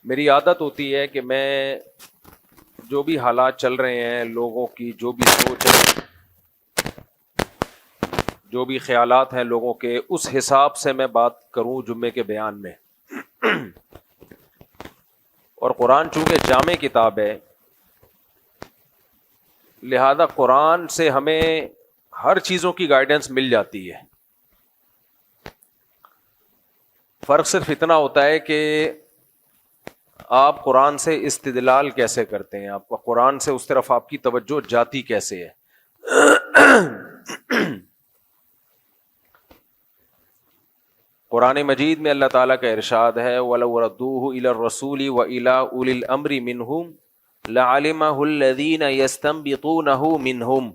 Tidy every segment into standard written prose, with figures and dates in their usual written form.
میری عادت ہوتی ہے کہ میں جو بھی حالات چل رہے ہیں، لوگوں کی جو بھی سوچ ہے، جو بھی خیالات ہیں لوگوں کے، اس حساب سے میں بات کروں جمعے کے بیان میں. اور قرآن چونکہ جامع کتاب ہے، لہذا قرآن سے ہمیں ہر چیزوں کی گائیڈنس مل جاتی ہے. فرق صرف اتنا ہوتا ہے کہ آپ قرآن سے استدلال کیسے کرتے ہیں، آپ کا قرآن سے اس طرف آپ کی توجہ جاتی کیسے ہے. قرآن مجید میں اللہ تعالیٰ کا ارشاد ہے وَلَوْ رَدُّوهُ إِلَى الرَّسُولِ وَإِلَىٰ أُولِي الْأَمْرِ مِنْهُمْ لَعَلِمَهُ الَّذِينَ يَسْتَنبِطُونَهُ مِنْهُمْ.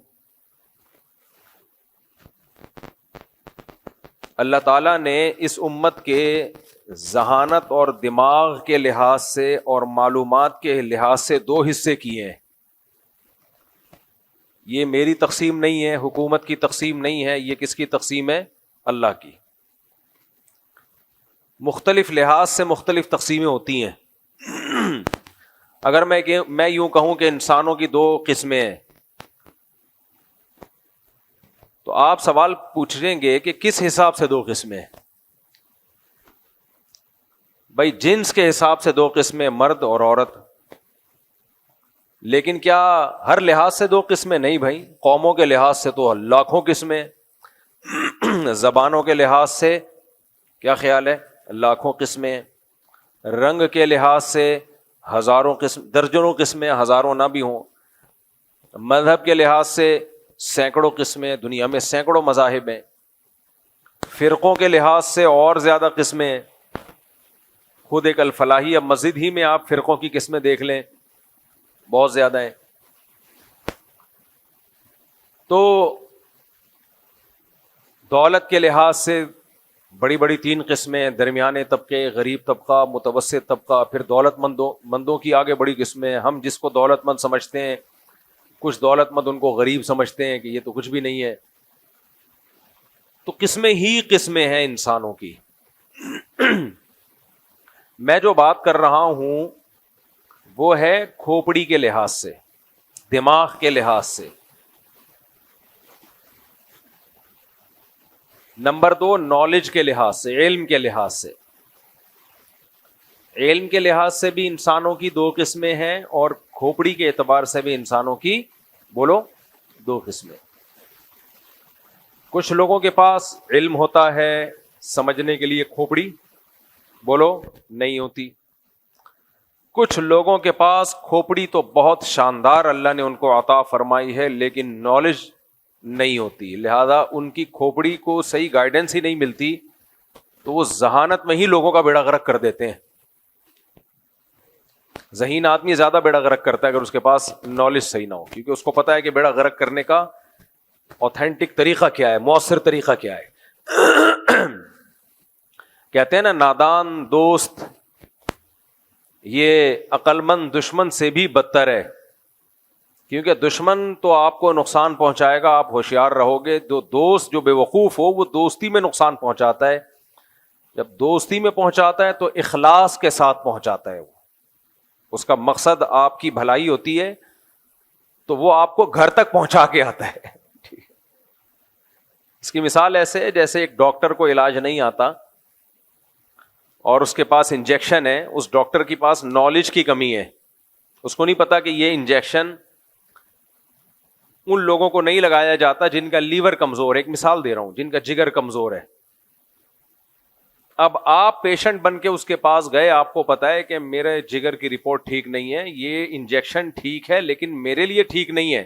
اللہ تعالیٰ نے اس امت کے ذہانت اور دماغ کے لحاظ سے اور معلومات کے لحاظ سے دو حصے کیے ہیں. یہ میری تقسیم نہیں ہے، حکومت کی تقسیم نہیں ہے، یہ کس کی تقسیم ہے؟ اللہ کی. مختلف لحاظ سے مختلف تقسیمیں ہوتی ہیں. اگر میں یوں کہوں کہ انسانوں کی دو قسمیں ہیں، تو آپ سوال پوچھیں گے کہ کس حساب سے دو قسمیں ہیں؟ بھائی جنس کے حساب سے دو قسمیں، مرد اور عورت. لیکن کیا ہر لحاظ سے دو قسمیں؟ نہیں بھائی، قوموں کے لحاظ سے تو لاکھوں قسمیں. زبانوں کے لحاظ سے کیا خیال ہے؟ لاکھوں قسمیں. رنگ کے لحاظ سے ہزاروں قسم، درجنوں قسمیں، ہزاروں نہ بھی ہوں. مذہب کے لحاظ سے سینکڑوں قسمیں، دنیا میں سینکڑوں مذاہب ہیں. فرقوں کے لحاظ سے اور زیادہ قسمیں. خود ایک الفلاحی، اب مسجد ہی میں آپ فرقوں کی قسمیں دیکھ لیں، بہت زیادہ ہیں. تو دولت کے لحاظ سے بڑی بڑی تین قسمیں، درمیانے طبقے، غریب طبقہ، متوسط طبقہ، پھر دولت مندوں کی آگے بڑی قسمیں. ہم جس کو دولت مند سمجھتے ہیں، کچھ دولت مند ان کو غریب سمجھتے ہیں کہ یہ تو کچھ بھی نہیں ہے. تو قسمیں ہی قسمیں ہیں انسانوں کی. میں جو بات کر رہا ہوں وہ ہے کھوپڑی کے لحاظ سے، دماغ کے لحاظ سے. نمبر دو، نالج کے لحاظ سے، علم کے لحاظ سے. علم کے لحاظ سے بھی انسانوں کی دو قسمیں ہیں، اور کھوپڑی کے اعتبار سے بھی انسانوں کی، بولو، دو قسمیں. کچھ لوگوں کے پاس علم ہوتا ہے سمجھنے کے لیے، کھوپڑی، بولو، نہیں ہوتی. کچھ لوگوں کے پاس کھوپڑی تو بہت شاندار اللہ نے ان کو عطا فرمائی ہے، لیکن نالج نہیں ہوتی. لہذا ان کی کھوپڑی کو صحیح گائیڈنس ہی نہیں ملتی، تو وہ ذہانت میں ہی لوگوں کا بیڑا غرق کر دیتے ہیں. ذہین آدمی زیادہ بیڑا غرق کرتا ہے اگر اس کے پاس نالج صحیح نہ ہو، کیونکہ اس کو پتا ہے کہ بیڑا غرق کرنے کا اوتھینٹک طریقہ کیا ہے، مؤثر طریقہ کیا ہے. کہتے ہیں نا، نادان دوست یہ عقل مند دشمن سے بھی بدتر ہے. کیونکہ دشمن تو آپ کو نقصان پہنچائے گا، آپ ہوشیار رہو گے. جو دوست جو بے وقوف ہو وہ دوستی میں نقصان پہنچاتا ہے. جب دوستی میں پہنچاتا ہے تو اخلاص کے ساتھ پہنچاتا ہے. وہ اس کا مقصد آپ کی بھلائی ہوتی ہے، تو وہ آپ کو گھر تک پہنچا کے آتا ہے. اس کی مثال ایسے ہے جیسے ایک ڈاکٹر کو علاج نہیں آتا اور اس کے پاس انجیکشن ہے. اس ڈاکٹر کے پاس نالج کی کمی ہے، اس کو نہیں پتا کہ یہ انجیکشن ان لوگوں کو نہیں لگایا جاتا جن کا لیور کمزور ہے. ایک مثال دے رہا ہوں، جن کا جگر کمزور ہے. اب آپ پیشنٹ بن کے اس کے پاس گئے، آپ کو پتا ہے کہ میرے جگر کی رپورٹ ٹھیک نہیں ہے، یہ انجیکشن ٹھیک ہے لیکن میرے لیے ٹھیک نہیں ہے.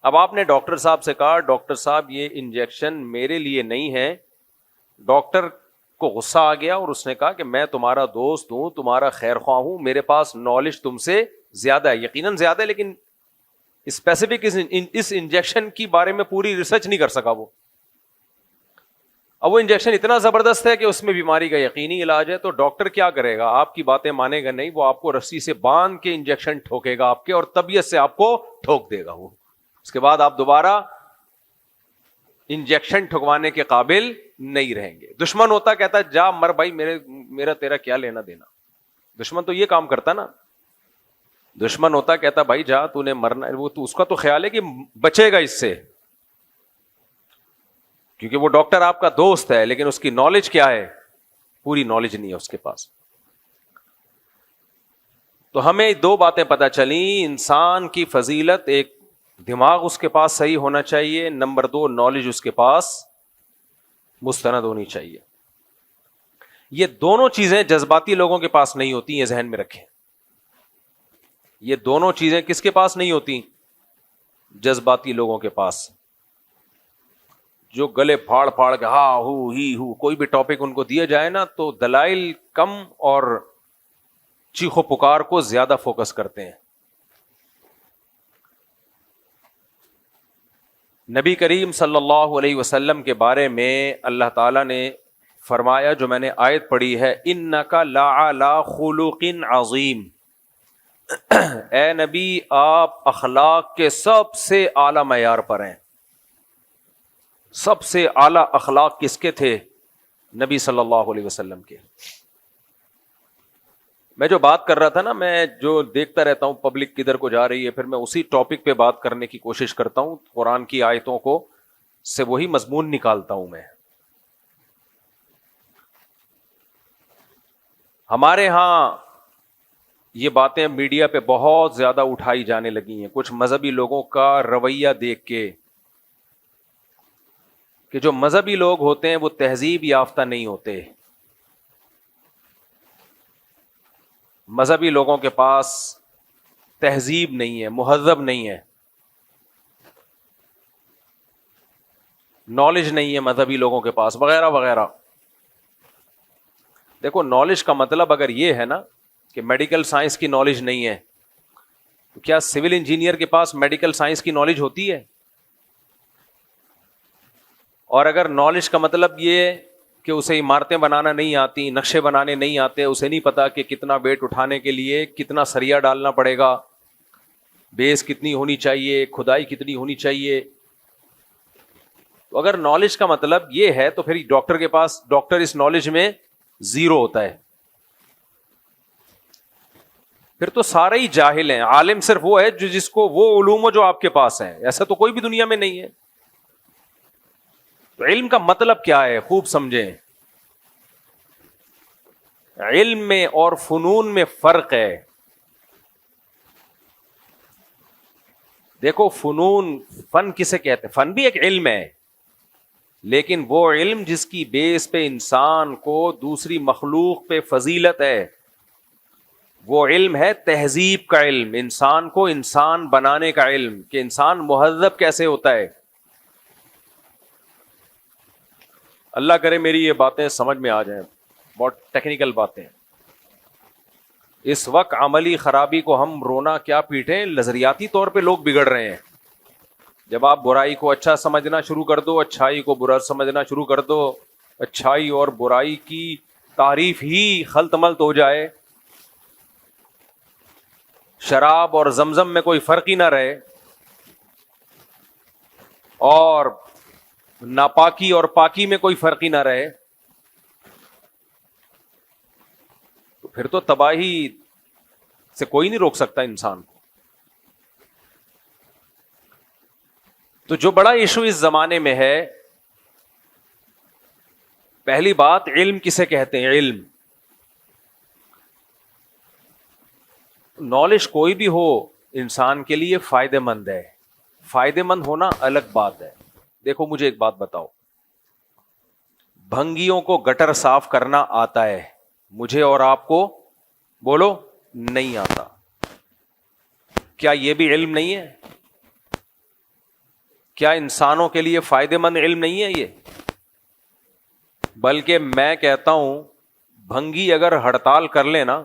اب آپ نے ڈاکٹر صاحب سے کہا، ڈاکٹر صاحب یہ انجیکشن میرے لیے نہیں ہے. ڈاکٹر کو غصہ آ گیا اور اس نے کہا کہ میں تمہارا دوست ہوں، تمہارا خیر خواہ ہوں، میرے پاس نالج تم سے زیادہ ہے، یقیناً زیادہ ہے، لیکن اسپیسیفک اس انجیکشن کی بارے میں پوری ریسرچ نہیں کر سکا وہ. اب وہ انجیکشن اتنا زبردست ہے کہ اس میں بیماری کا یقینی علاج ہے. تو ڈاکٹر کیا کرے گا؟ آپ کی باتیں مانے گا نہیں، وہ آپ کو رسی سے باندھ کے انجیکشن ٹھوکے گا آپ کے، اور طبیعت سے آپ کو ٹھوک دے گا وہ. اس کے بعد آپ دوبارہ انجیکشن ٹھکوانے کے قابل نہیں رہیں گے. دشمن ہوتا کہتا جا مر بھائی، میرا تیرا کیا لینا دینا. دشمن تو یہ کام کرتا نا, دشمن ہوتا کہتا بھائی جا تو نے مرنا, وہ تو اس کا تو خیال ہے کہ بچے گا اس سے, کیونکہ وہ ڈاکٹر آپ کا دوست ہے, لیکن اس کی نالج کیا ہے, پوری نالج نہیں ہے اس کے پاس. تو ہمیں دو باتیں پتہ چلیں, انسان کی فضیلت, ایک دماغ اس کے پاس صحیح ہونا چاہیے, نمبر دو نالج اس کے پاس مستند ہونی چاہیے. یہ دونوں چیزیں جذباتی لوگوں کے پاس نہیں ہوتی, یہ ذہن میں رکھیں. یہ دونوں چیزیں کس کے پاس نہیں ہوتی؟ جذباتی لوگوں کے پاس, جو گلے پھاڑ پھاڑ کے ہاں ہو ہی ہو, کوئی بھی ٹاپک ان کو دیا جائے نا تو دلائل کم اور چیخو پکار کو زیادہ فوکس کرتے ہیں. نبی کریم صلی اللہ علیہ وسلم کے بارے میں اللہ تعالیٰ نے فرمایا, جو میں نے آیت پڑھی ہے, اِنَّكَ لَعَلَىٰ خُلُقٍ عَظِيمٍ, اے نبی آپ اخلاق کے سب سے اعلیٰ معیار پر ہیں. سب سے اعلیٰ اخلاق کس کے تھے؟ نبی صلی اللہ علیہ وسلم کے. میں جو بات کر رہا تھا نا, میں جو دیکھتا رہتا ہوں پبلک کدھر کو جا رہی ہے, پھر میں اسی ٹاپک پہ بات کرنے کی کوشش کرتا ہوں, قرآن کی آیتوں کو سے وہی مضمون نکالتا ہوں میں. ہمارے ہاں یہ باتیں میڈیا پہ بہت زیادہ اٹھائی جانے لگی ہیں, کچھ مذہبی لوگوں کا رویہ دیکھ کے, کہ جو مذہبی لوگ ہوتے ہیں وہ تہذیب یافتہ نہیں ہوتے. مذہبی لوگوں کے پاس تہذیب نہیں ہے, مہذب نہیں ہے, نالج نہیں ہے مذہبی لوگوں کے پاس, وغیرہ وغیرہ. دیکھو نالج کا مطلب اگر یہ ہے نا کہ میڈیکل سائنس کی نالج نہیں ہے, تو کیا سول انجینئر کے پاس میڈیکل سائنس کی نالج ہوتی ہے؟ اور اگر نالج کا مطلب یہ کہ اسے عمارتیں بنانا نہیں آتی, نقشے بنانے نہیں آتے, اسے نہیں پتا کہ کتنا ویٹ اٹھانے کے لیے کتنا سریا ڈالنا پڑے گا, بیس کتنی ہونی چاہیے, کھدائی کتنی ہونی چاہیے, تو اگر نالج کا مطلب یہ ہے تو پھر ڈاکٹر کے پاس, ڈاکٹر اس نالج میں زیرو ہوتا ہے, پھر تو سارے ہی جاہل ہیں. عالم صرف وہ ہے جو جس کو وہ علوم ہو جو آپ کے پاس ہیں, ایسا تو کوئی بھی دنیا میں نہیں ہے. تو علم کا مطلب کیا ہے خوب سمجھیں. علم میں اور فنون میں فرق ہے. دیکھو فنون, فن کسے کہتے ہیں؟ فن بھی ایک علم ہے, لیکن وہ علم جس کی بیس پہ انسان کو دوسری مخلوق پہ فضیلت ہے, وہ علم ہے تہذیب کا علم, انسان کو انسان بنانے کا علم, کہ انسان مہذب کیسے ہوتا ہے. اللہ کرے میری یہ باتیں سمجھ میں آ جائیں, بہت ٹیکنیکل باتیں. اس وقت عملی خرابی کو ہم رونا کیا پیٹیں, نظریاتی طور پہ لوگ بگڑ رہے ہیں. جب آپ برائی کو اچھا سمجھنا شروع کر دو, اچھائی کو برا سمجھنا شروع کر دو, اچھائی اور برائی کی تعریف ہی خلط ملط ہو جائے, شراب اور زمزم میں کوئی فرق ہی نہ رہے, اور ناپاکی اور پاکی میں کوئی فرق ہی نہ رہے, تو پھر تو تباہی سے کوئی نہیں روک سکتا انسان کو. تو جو بڑا ایشو اس زمانے میں ہے, پہلی بات علم کسے کہتے ہیں؟ علم, نالج کوئی بھی ہو انسان کے لیے فائدہ مند ہے. فائدہ مند ہونا الگ بات ہے. دیکھو مجھے ایک بات بتاؤ, بھنگیوں کو گٹر صاف کرنا آتا ہے, مجھے اور آپ کو بولو نہیں آتا. کیا یہ بھی علم نہیں ہے؟ کیا انسانوں کے لیے فائدہ مند علم نہیں ہے یہ؟ بلکہ میں کہتا ہوں بھنگی اگر ہڑتال کر لیں نا,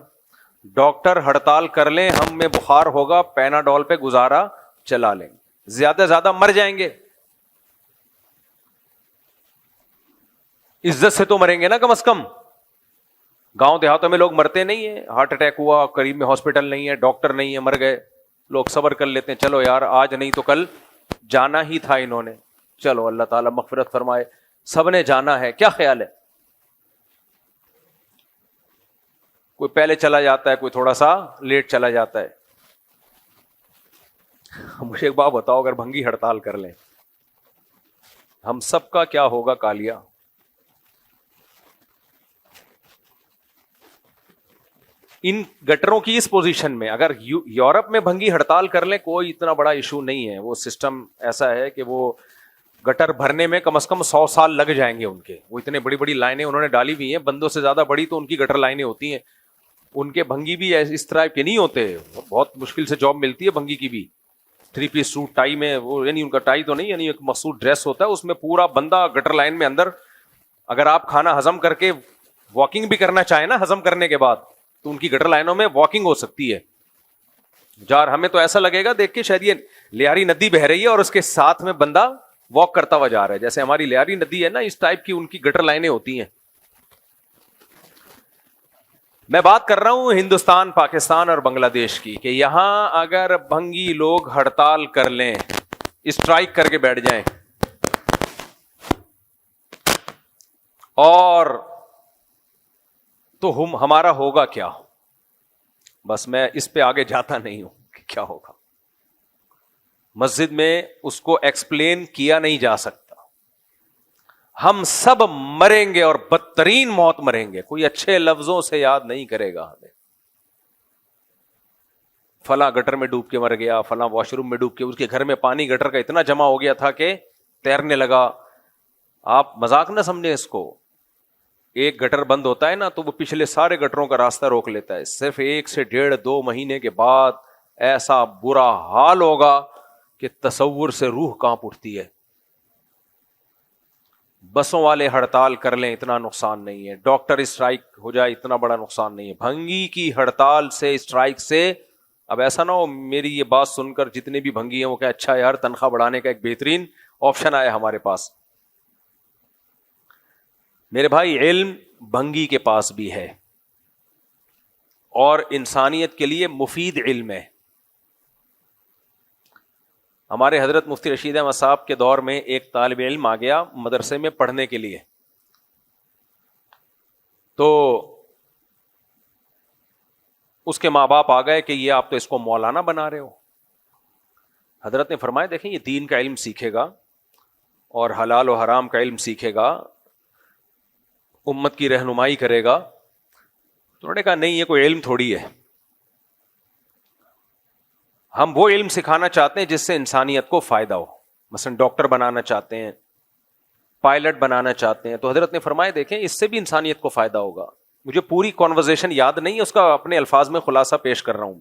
ڈاکٹر ہڑتال کر لیں, ہم میں بخار ہوگا, پیناڈول پہ گزارا چلا لیں, زیادہ سے زیادہ مر جائیں گے, عزت سے تو مریں گے نا کم از کم. گاؤں دیہاتوں میں لوگ مرتے نہیں ہیں, ہارٹ اٹیک ہوا, قریب میں ہاسپٹل نہیں ہے, ڈاکٹر نہیں ہے, مر گئے, لوگ صبر کر لیتے ہیں, چلو یار آج نہیں تو کل جانا ہی تھا انہوں نے, چلو اللہ تعالیٰ مغفرت فرمائے, سب نے جانا ہے. کیا خیال ہے؟ کوئی پہلے چلا جاتا ہے, کوئی تھوڑا سا لیٹ چلا جاتا ہے. مجھے ایک بات بتاؤ, اگر بھنگی ہڑتال کر لیں ہم سب کا کیا ہوگا کالیا؟ ان گٹروں کی اس پوزیشن میں اگر یورپ میں بھنگی ہڑتال کر لیں کوئی اتنا بڑا ایشو نہیں ہے. وہ سسٹم ایسا ہے کہ وہ گٹر بھرنے میں کم از کم 100 سال لگ جائیں گے ان کے. وہ اتنے بڑی بڑی لائنیں انہوں نے ڈالی ہوئی ہیں, بندوں سے زیادہ بڑی تو ان کی گٹر لائنیں ہوتی ہیں. ان کے بھنگی بھی اس طرح کے نہیں ہوتے, بہت مشکل سے جاب ملتی ہے بھنگی کی بھی. 3 پیس سوٹ ٹائی میں, وہ یعنی ان کا ٹائی تو نہیں, یعنی ایک مخصوص ڈریس ہوتا ہے, اس میں پورا بندہ گٹر لائن میں اندر. اگر آپ کھانا ہضم کر کے واکنگ بھی کرنا چاہیں نا ہضم کرنے کے بعد, تو ان کی گٹر لائنوں میں واکنگ ہو سکتی ہے. جار ہمیں تو ایسا لگے گا دیکھ کے شاید یہ لیاری ندی بہ رہی ہے اور اس کے ساتھ میں بندہ واک کرتا ہوا جا رہا ہے, جیسے ہماری لیاری ندی ہے نا, اس ٹائپ کی ان کی گٹر لائنیں ہوتی ہیں. میں بات کر رہا ہوں ہندوستان, پاکستان اور بنگلہ دیش کی, کہ یہاں اگر بھنگی لوگ ہڑتال کر لیں, اسٹرائک کر کے بیٹھ جائیں, اور تو ہمارا ہوگا کیا؟ بس میں اس پہ آگے جاتا نہیں ہوں کہ کیا ہوگا. مسجد میں اس کو ایکسپلین کیا نہیں جا سکتا. ہم سب مریں گے اور بدترین موت مریں گے, کوئی اچھے لفظوں سے یاد نہیں کرے گا ہمیں. فلاں گٹر میں ڈوب کے مر گیا, فلاں واش روم میں ڈوب کے, اس کے گھر میں پانی گٹر کا اتنا جمع ہو گیا تھا کہ تیرنے لگا. آپ مذاق نہ سمجھیں اس کو. ایک گٹر بند ہوتا ہے نا تو وہ پچھلے سارے گٹروں کا راستہ روک لیتا ہے. صرف 1 سے 1.5-2 مہینے کے بعد ایسا برا حال ہوگا کہ تصور سے روح کانپ اٹھتی ہے. بسوں والے ہڑتال کر لیں اتنا نقصان نہیں ہے, ڈاکٹر اسٹرائک ہو جائے اتنا بڑا نقصان نہیں ہے. بھنگی کی ہڑتال سے, اسٹرائک سے, اب ایسا نہ ہو میری یہ بات سن کر جتنے بھی بھنگی ہیں وہ کہ اچھا یار تنخواہ بڑھانے کا ایک بہترین آپشن آیا ہمارے پاس. میرے بھائی علم بھنگی کے پاس بھی ہے اور انسانیت کے لیے مفید علم ہے. ہمارے حضرت مفتی رشید احمد صاحب کے دور میں ایک طالب علم آ گیا مدرسے میں پڑھنے کے لیے, تو اس کے ماں باپ آ گئے کہ یہ آپ تو اس کو مولانا بنا رہے ہو. حضرت نے فرمایا دیکھیں یہ دین کا علم سیکھے گا اور حلال و حرام کا علم سیکھے گا, امت کی رہنمائی کرے گا. تو انہوں نے کہا نہیں یہ کوئی علم تھوڑی ہے, ہم وہ علم سکھانا چاہتے ہیں جس سے انسانیت کو فائدہ ہو. مثلا ڈاکٹر بنانا چاہتے ہیں, پائلٹ بنانا چاہتے ہیں. تو حضرت نے فرمایا دیکھیں اس سے بھی انسانیت کو فائدہ ہوگا. مجھے پوری کانورزیشن یاد نہیں ہے, اس کا اپنے الفاظ میں خلاصہ پیش کر رہا ہوں.